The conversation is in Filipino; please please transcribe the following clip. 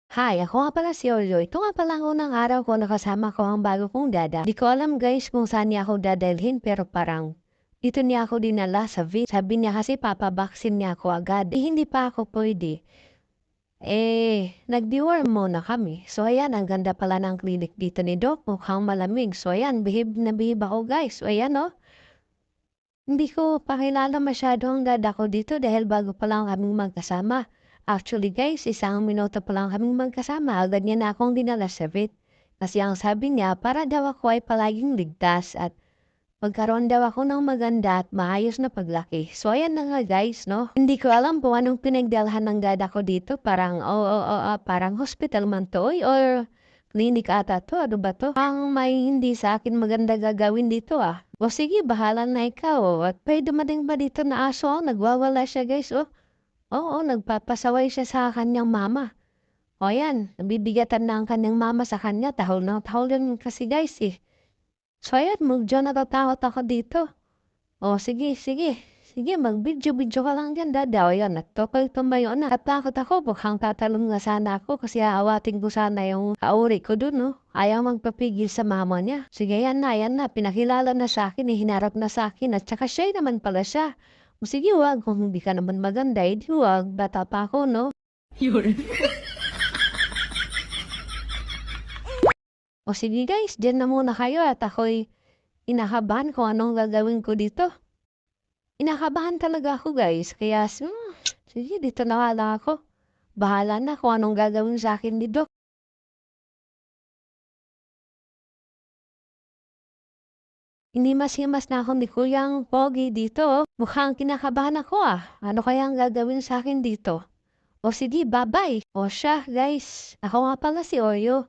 Hi, ako nga pala si Oreo. Ito nga pala ang unang araw ko nakasama ko ang bago kong dada. Di ko alam guys kung saan niya ako dadalhin pero parang dito niya ako dinala sa vet. Sabi niya kasi papabaksin niya ako agad. Hindi pa ako pwede. Nag-deworm muna kami. So ayan, ang ganda pala ng clinic dito ni Doc. Mukhang malamig. So ayan, behave na behave ako guys. So ayan oh. Hindi ko pakilala masyado ang dada ko dito dahil bago pa lang kaming magkasama. Actually guys, isang minuto pa lang kaming magkasama, agad niya na akong dinala sa vet. Kasi ang sabi niya, para daw ako ay palaging ligtas at magkaroon daw ako ng maganda at maayos na paglaki. So ayan na nga guys, no? Hindi ko alam kung anong pinagdalhan ng dada ko dito. Parang hospital man to or clinic ata to. Ano ba to? Ang may hindi sa akin maganda gagawin dito ah. O sige, bahala na ikaw. At pwede dumating ba dito na aso? Nagwawala siya guys. Oo, nagpapasaway siya sa kanyang mama. O yan, nabibigatan na ang kanyang mama sa kanya. Tahol na tahol yan kasi guys eh. So ayan, medyo natatakot ako dito. O sige, sige. Sige, mag-video-video ka lang dyan, dada. O yan, nagtokal tumayo na. Natakot ako, mukhang tatalon nga sana ako kasi aawatin ko sana yung kauri ko dun, no? Ayaw magpapigil sa mama niya. Sige, yan na. Pinakilala na sa akin, hinarap na sa akin. At saka siya naman pala siya. O sige, wag. Kung hindi ka naman maganda, edi wag. Bata pa ako, no? Yun. O sige guys, dyan na muna kayo at ako'y inakabahan kung anong gagawin ko dito. Inakabahan talaga ako guys, kaya sige dito na nga lang ako. Bahala na kung anong gagawin sa akin ni Doc. Inimas-himas na ako ni Kuyang Pogi dito. Mukhang kinakabahan ako ah. Ano kaya ang gagawin sa akin dito? O sige, bye-bye. O siya guys, ako nga pala si Oreo.